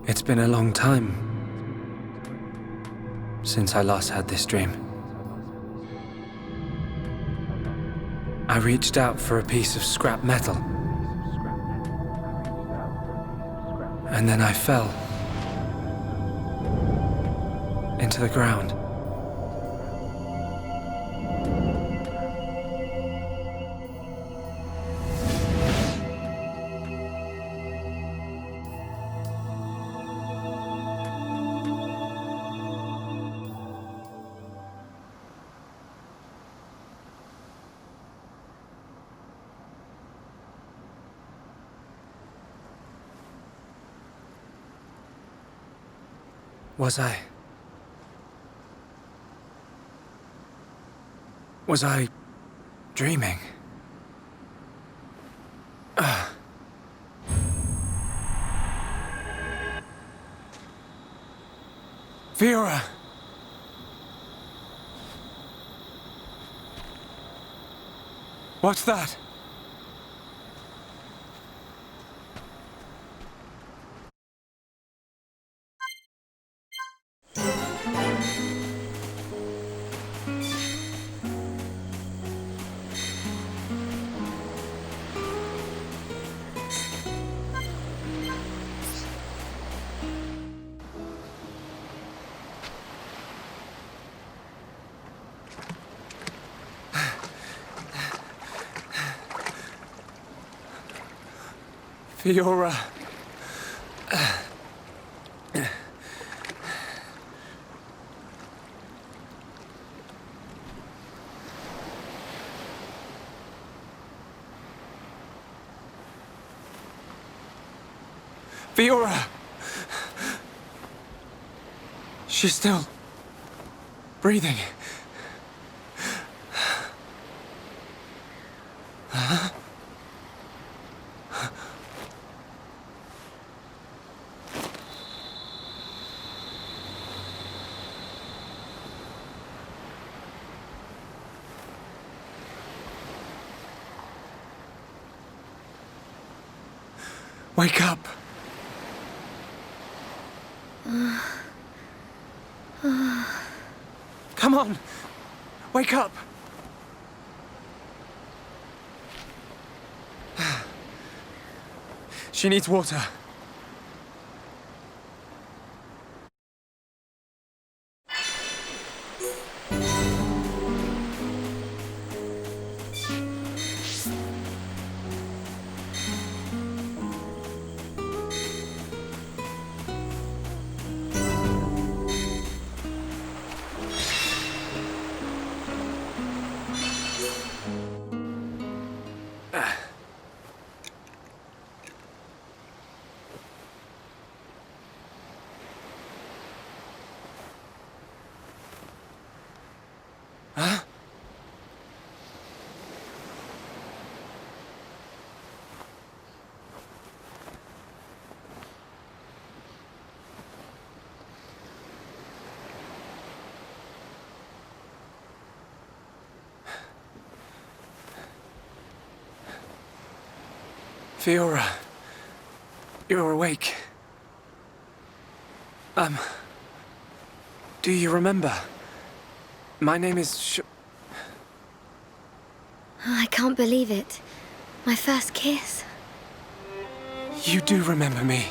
It's been a long time since I last had this dream. I reached out for a piece of scrap metal. And then I fell into the ground. Was I dreaming? Fiora! What's that? Fiora. Fiora! She's still breathing. Wake up! Come on! Wake up! She needs water. Huh? Fiora, you're awake. Do you remember? My name is I can't believe it. My first kiss. You do remember me.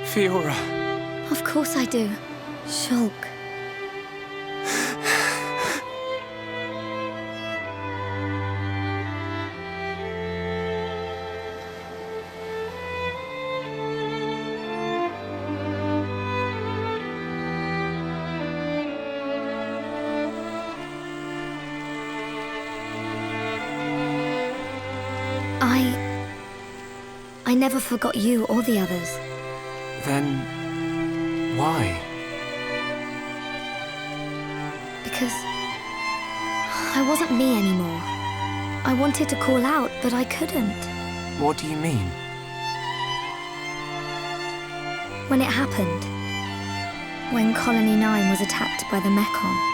Fiora. Of course I do. Shulk. I never forgot you or the others. Then why? Because I wasn't me anymore. I wanted to call out, but I couldn't. What do you mean? When it happened, when Colony 9 was attacked by the Mechon,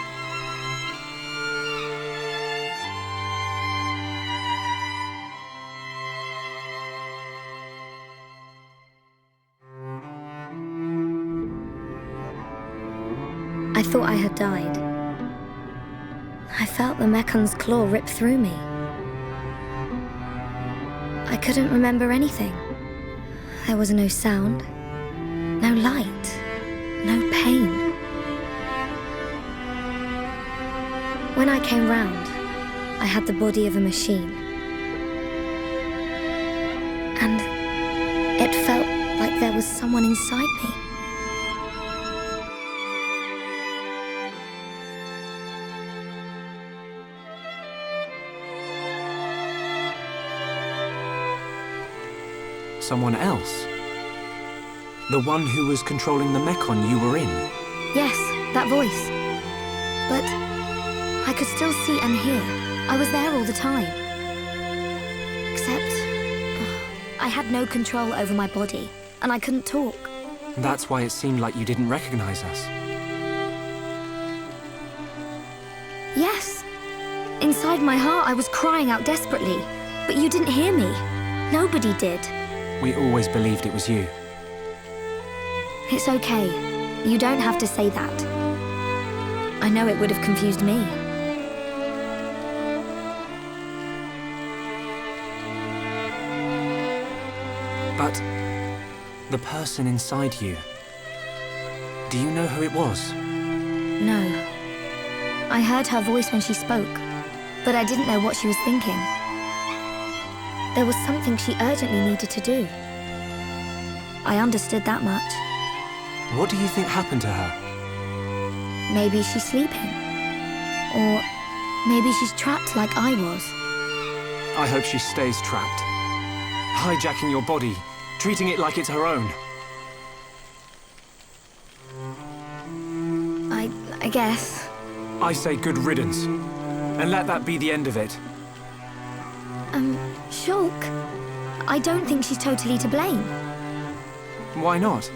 I thought I had died. I felt the Mechon's claw rip through me. I couldn't remember anything. There was no sound, no light, no pain. When I came round, I had the body of a machine. And it felt like there was someone inside me. Someone else? The one who was controlling the Mechon you were in? Yes, that voice. But I could still see and hear. I was there all the time. Except I had no control over my body, and I couldn't talk. That's why it seemed like you didn't recognize us. Yes. Inside my heart, I was crying out desperately. But you didn't hear me. Nobody did. We always believed it was you. It's okay. You don't have to say that. I know it would have confused me. But the person inside you, do you know who it was? No. I heard her voice when she spoke, but I didn't know what she was thinking. There was something she urgently needed to do. I understood that much. What do you think happened to her? Maybe she's sleeping. Or maybe she's trapped like I was. I hope she stays trapped. Hijacking your body, treating it like it's her own. I guess. I say good riddance. And let that be the end of it. Shulk, I don't think she's totally to blame. Why not?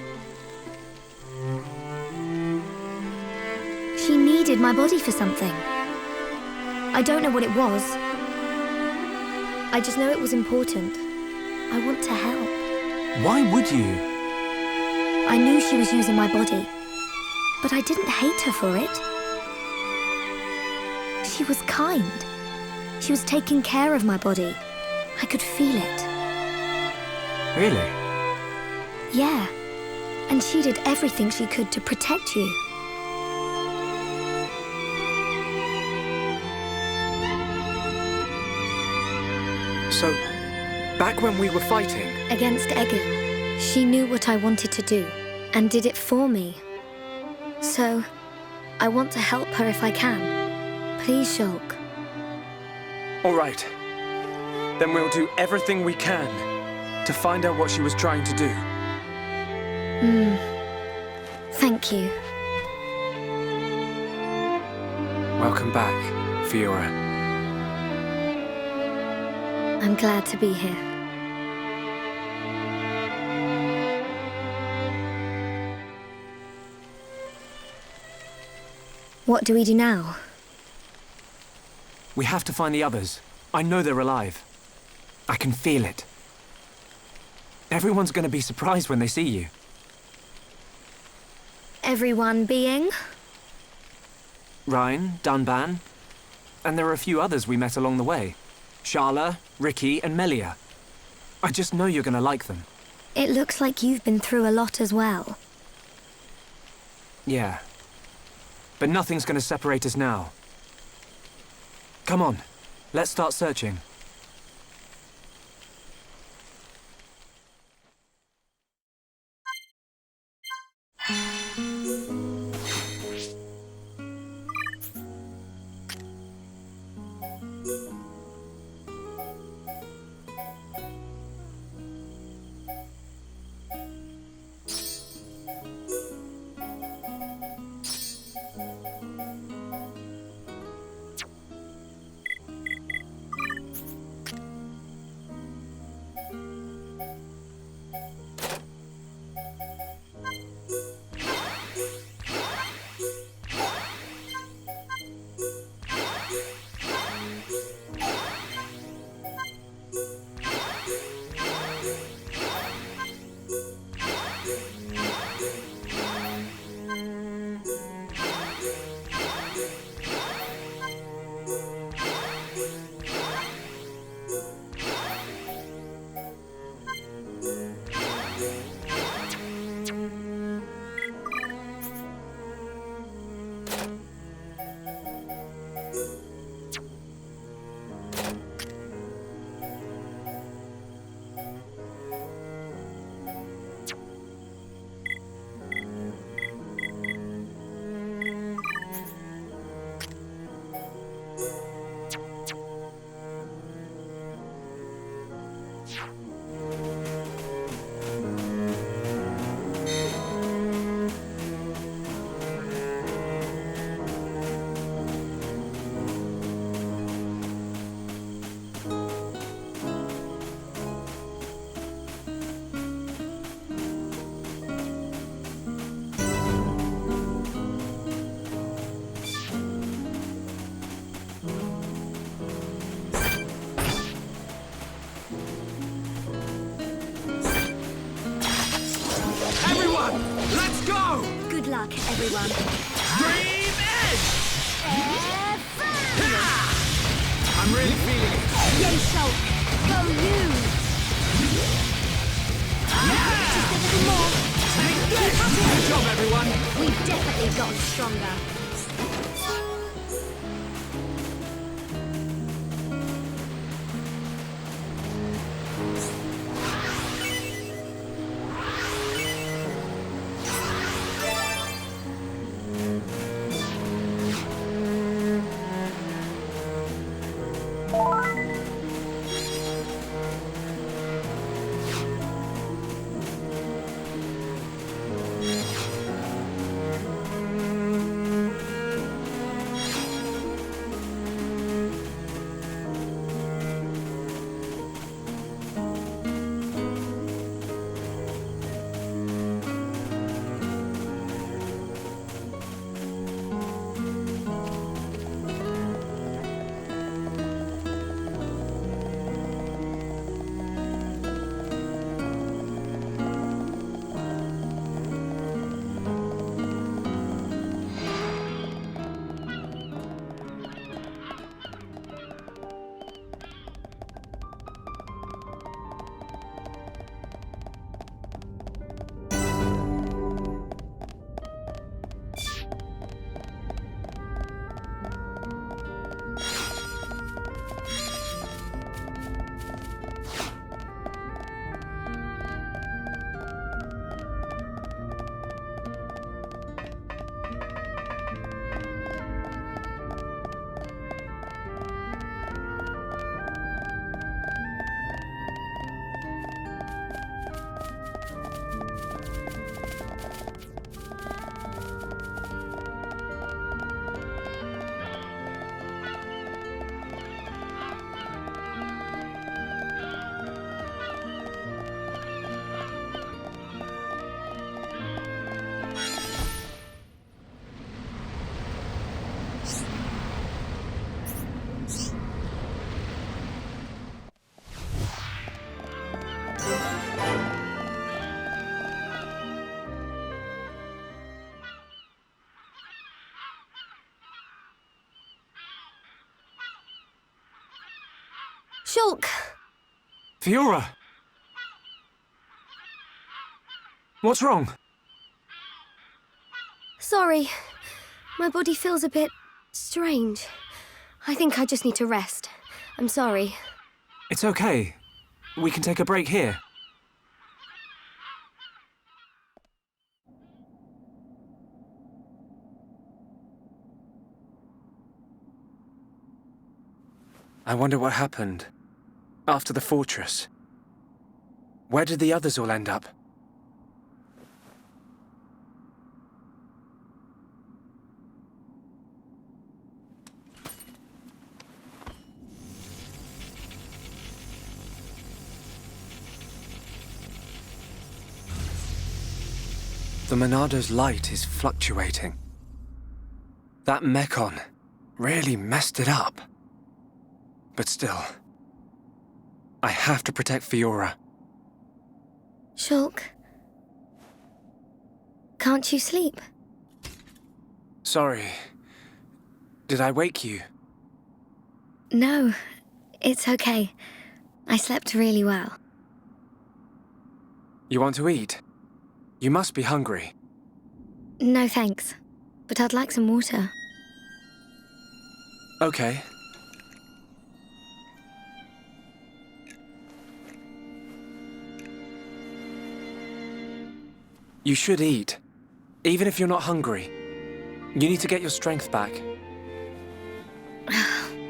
She needed my body for something. I don't know what it was. I just know it was important. I want to help. Why would you? I knew she was using my body, but I didn't hate her for it. She was kind. She was taking care of my body. I could feel it. Really? Yeah. And she did everything she could to protect you. So, back when we were fighting... Against Egil, she knew what I wanted to do, and did it for me. So, I want to help her if I can. Please, Shulk. All right. Then we'll do everything we can to find out what she was trying to do. Thank you. Welcome back, Fiora. I'm glad to be here. What do we do now? We have to find the others. I know they're alive. I can feel it. Everyone's gonna be surprised when they see you. Everyone being? Ryan, Dunban, and there are a few others we met along the way. Sharla, Ricky, and Melia. I just know you're gonna like them. It looks like you've been through a lot as well. Yeah. But nothing's gonna separate us now. Come on, let's start searching. luck, everyone. Dream Edge! Everyone! I'm really feeling it. Yay, Shulk! Go you! Just a little more. Take this! Keep at it. Good job, everyone. We've definitely gotten stronger. Shulk! Fiora! What's wrong? Sorry. My body feels a bit strange. I think I just need to rest. I'm sorry. It's okay. We can take a break here. I wonder what happened after the fortress. Where did the others all end up? The Monado's light is fluctuating. That Mechon really messed it up. But still, I have to protect Fiora. Shulk, can't you sleep? Sorry. Did I wake you? No, it's okay. I slept really well. You want to eat? You must be hungry. No thanks, but I'd like some water. Okay. You should eat, even if you're not hungry. You need to get your strength back.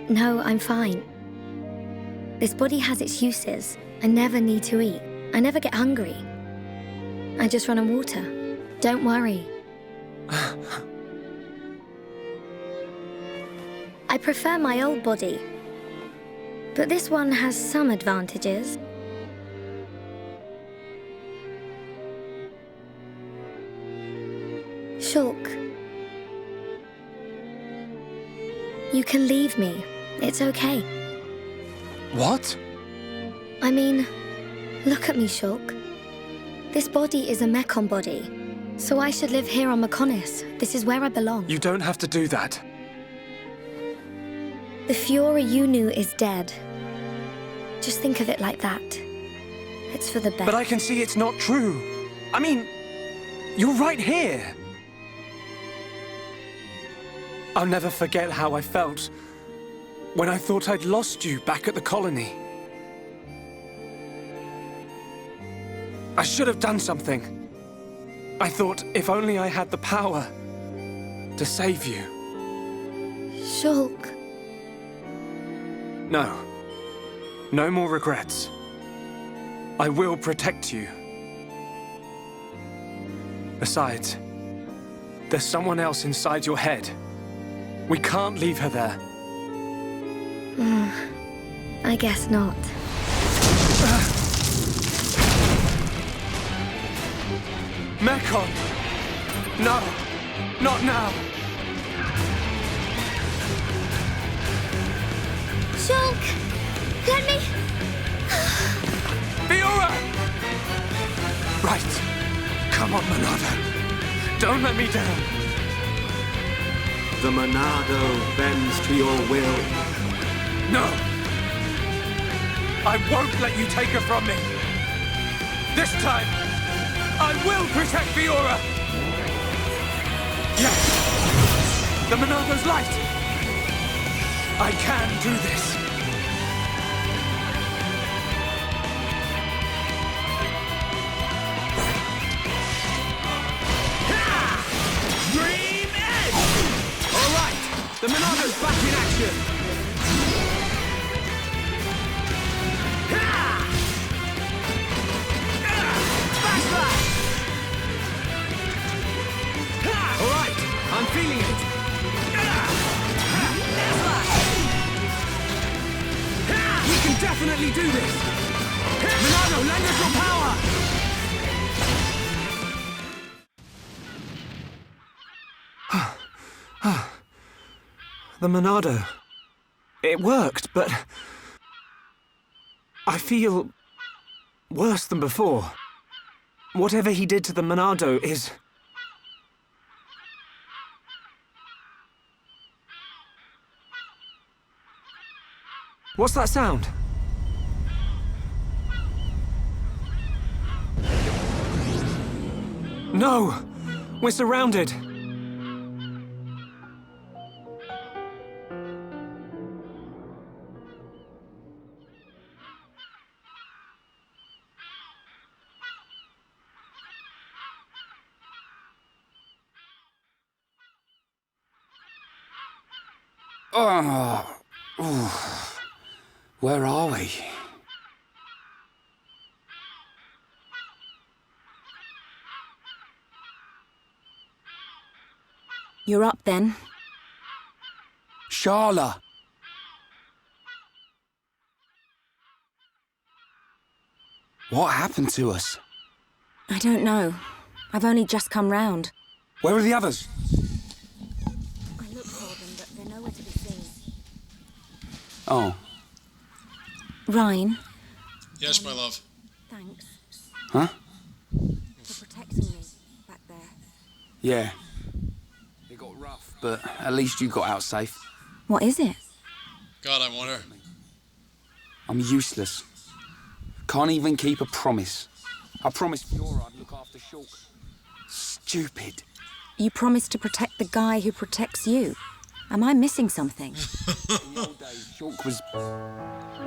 No, I'm fine. This body has its uses. I never need to eat. I never get hungry. I just run on water. Don't worry. I prefer my old body, but this one has some advantages. Shulk, you can leave me. It's okay. What? I mean, look at me, Shulk. This body is a Mechon body. So I should live here on Mechonis. This is where I belong. You don't have to do that. The Fiora you knew is dead. Just think of it like that. It's for the best. But I can see it's not true. I mean, you're right here. I'll never forget how I felt when I thought I'd lost you back at the colony. I should have done something. I thought if only I had the power to save you. Shulk. No. No more regrets. I will protect you. Besides, there's someone else inside your head. We can't leave her there. I guess not. Mechon! No! Not now! Shulk! Let me... Fiora! Right. Come on, Monado. Don't let me down. The Monado bends to your will. No! I won't let you take her from me! This time, I will protect Fiora! Yes! The Monado's light! I can do this! Dream Edge! All right, the Monado's back in action. Backslash! All right, I'm feeling it. We can definitely do this. Monado, lend us your power. The Monado. It worked, but... I feel... worse than before. Whatever he did to the Monado is... What's that sound? No! We're surrounded! Oh, ooh. Where are we? You're up then. Sharla! What happened to us? I don't know. I've only just come round. Where are the others? I looked for them, but they're nowhere to be seen. Oh. Ryan, Yes, my love. thanks Huh? for protecting me back there. Yeah. It got rough, but at least you got out safe. What is it? God, I want her. I'm useless. Can't even keep a promise. I promised Fiora I'd look after Shulk. Stupid. You promised to protect the guy who protects you. Am I missing something? In the old days, Shulk was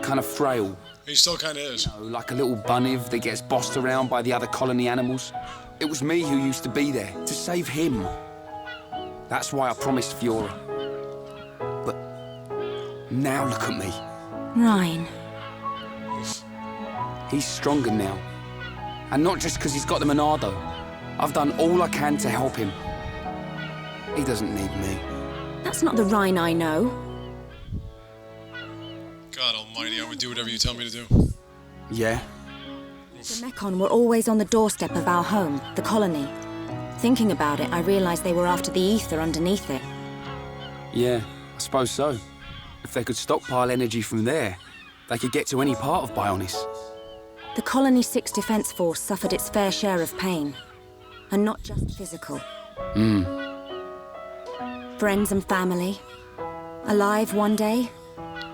kind of frail. He still kind of is. You know, like a little bunniv that gets bossed around by the other colony animals. It was me who used to be there, to save him. That's why I promised Fiora. But now look at me. Ryan, He's stronger now. And not just because he's got the Monado. I've done all I can to help him. He doesn't need me. that's not the Ryan I know. God almighty, I would do whatever you tell me to do. Yeah? The Mechon were always on the doorstep of our home, the colony. Thinking about it, I realized they were after the ether underneath it. Yeah, I suppose so. If they could stockpile energy from there, they could get to any part of Bionis. The colony's 6th Defense Force suffered its fair share of pain. and not just physical. Friends and family. Alive one day,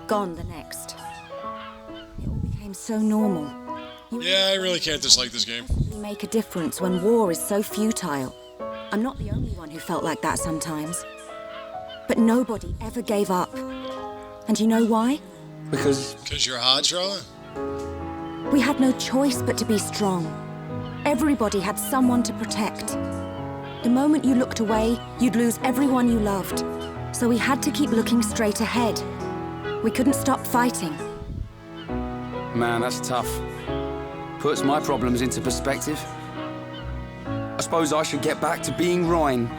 gone the next. It all became so normal. Yeah, I really can't dislike this game. You make a difference when war is so futile. I'm not the only one who felt like that sometimes. But nobody ever gave up. And you know why? Because Because you're hot, Sharla? We had no choice but to be strong. Everybody had someone to protect. The moment you looked away, you'd lose everyone you loved. So we had to keep looking straight ahead. We couldn't stop fighting. man, that's tough. Puts my problems into perspective. I suppose I should get back to being Ryan.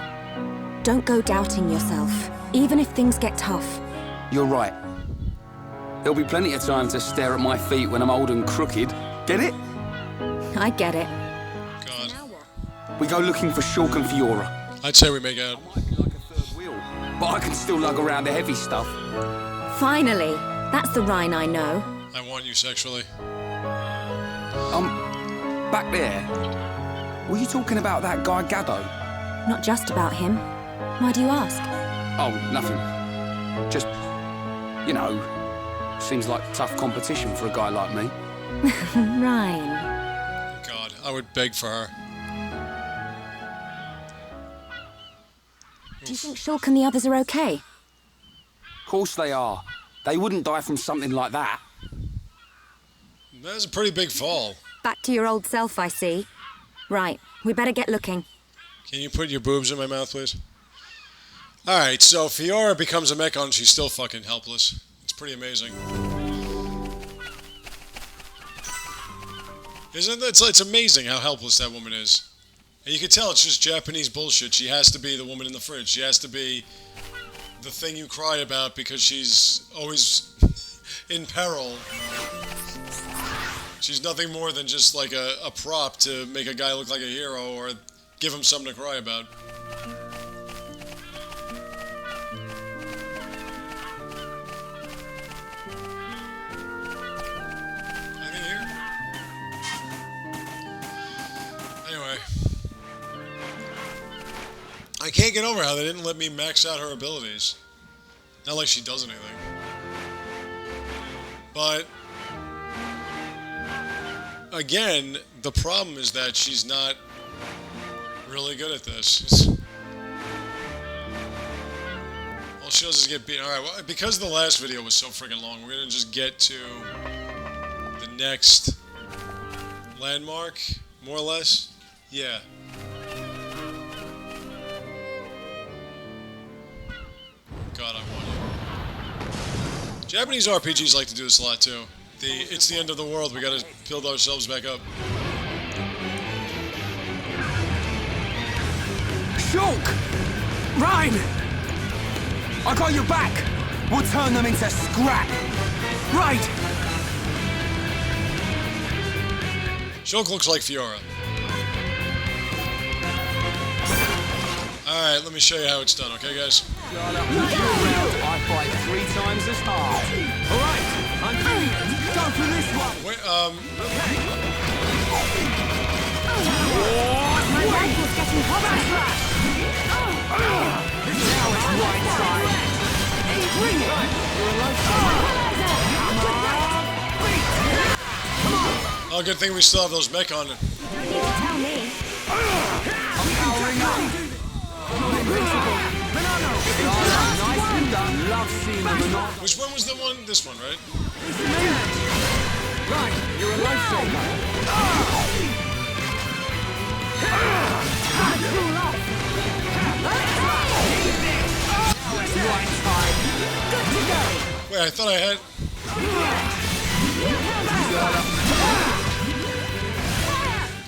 Don't go doubting yourself, even if things get tough. You're right. There'll be plenty of time to stare at my feet when I'm old and crooked. Get it? I get it. God. We go looking for Shulk and Fiora. I'd say we make out. Might be like a third wheel, but I can still lug around the heavy stuff. Finally, that's the Rhine I know. I want you sexually. Back there. Were you talking about that guy Gaddo? Not just about him. Why do you ask? Oh, nothing. Just, you know, seems like tough competition for a guy like me. Rhine. God, I would beg for her. Do you think Shulk and the others are okay? Of course they are. They wouldn't die from something like that. That was a pretty big fall. Back to your old self, I see. Right, we better get looking. Can you put your boobs in my mouth, please? Alright, so Fiora becomes a mechon, she's still fucking helpless. It's pretty amazing. Isn't it? It's amazing how helpless that woman is. And you can tell it's just Japanese bullshit. She has to be the woman in the fridge. She has to be the thing you cry about because she's always in peril. She's nothing more than just like a prop to make a guy look like a hero or give him something to cry about. Anything here? Anyway. I can't get over how they didn't let me max out her abilities. Not like she does anything. But again, the problem is that she's not really good at this. All she does is get beat. Alright, well, because the last video was so freaking long, we're gonna just get to the next landmark, more or less. Yeah. God, I want you. Japanese RPGs like to do this a lot too. It's the end of the world, we gotta build ourselves back up. Shulk! Rhine! I got your back! We'll turn them into scrap! Right! Shulk looks like Fiora. Alright, let me show you how it's done, okay guys? I fight 3 times as hard. Alright, I'm feeling it. Go for this one. Wait, My rifle's getting hotter. Now it's right side. Bring it. oh, good thing we still have those mech on. Don't need to tell me. I'm powering up. Nice and done. Love seeing the Monolithsoft. Which one was the one? This one, right? Right, you're a lifesaver. Right side. Good to go. Wait, I thought I had...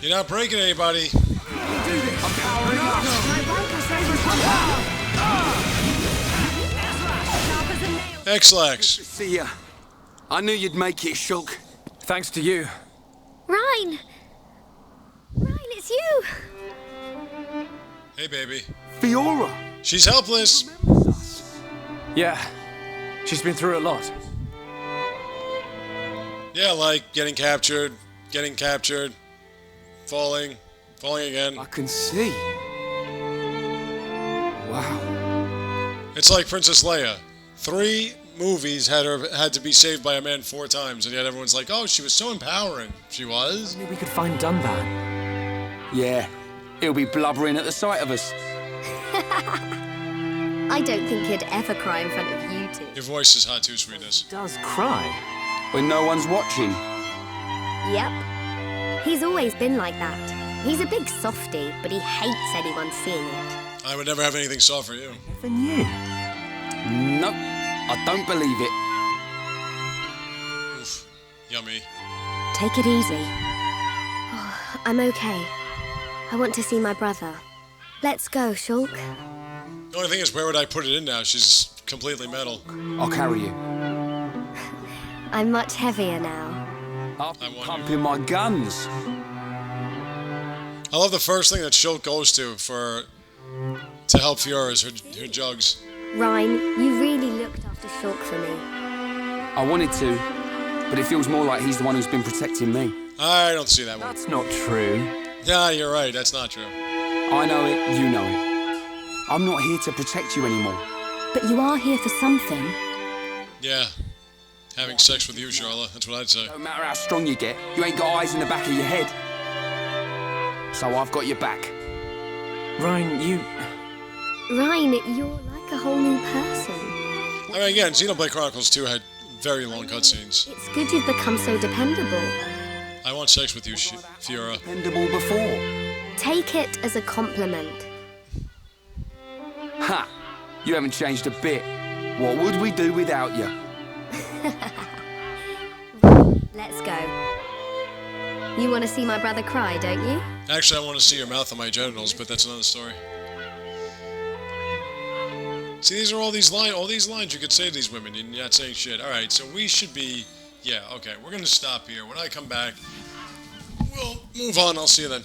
You're not breaking anybody. I'm powering up. My rifle saver's hot. X-Lax. See ya. I knew you'd make it, Shulk. Thanks to you. Rhine! Rhine, it's you! Hey, baby. Fiora! She's helpless. Yeah, she's been through a lot. Yeah, like getting captured, falling, Falling again. I can see. Wow. It's like Princess Leia. 3 movies had to be saved by a man 4 times, and yet everyone's like, oh, she was so empowering. She was. Maybe we could find Dunban. Yeah. He'll be blubbering at the sight of us. I don't think he'd ever cry in front of you two. Your voice is hot too, sweetness. Does cry. When no one's watching. Yep. He's always been like that. He's a big softie, but he hates anyone seeing it. I would never have anything soft for you. Never knew. Nope. I don't believe it. Oof. Yummy. Take it easy. I'm okay. I want to see my brother. Let's go, Shulk. The only thing is, where would I put it in now? She's completely metal. I'll carry you. I'm much heavier now. I'll I wonder. pumping my guns. I love the first thing that Shulk goes to help Fiora is her jugs. Ryan, you really looked after Shulk for me. I wanted to, but it feels more like he's the one who's been protecting me. I don't see that one. That's not true. Yeah, you're right. That's not true. I know it, you know it. I'm not here to protect you anymore. But you are here for something. Yeah. Having sex with you, Sharla. That's what I'd say. No matter how strong you get, you ain't got eyes in the back of your head. So I've got your back. Ryan, Ryan, you're like a whole new person. I mean, again, Xenoblade Chronicles 2 had very long cutscenes. It's good you've become so dependable. I want sex with you, Fiora. Dependable before. Take it as a compliment. Ha! You haven't changed a bit. What would we do without you? Let's go. You want to see my brother cry, don't you? Actually, I want to see your mouth on my genitals, but that's another story. See, these are all these lines you could say to these women, and you're not saying shit. Alright, so we should be... Yeah, okay, we're gonna stop here. When I come back, we'll move on. I'll see you then.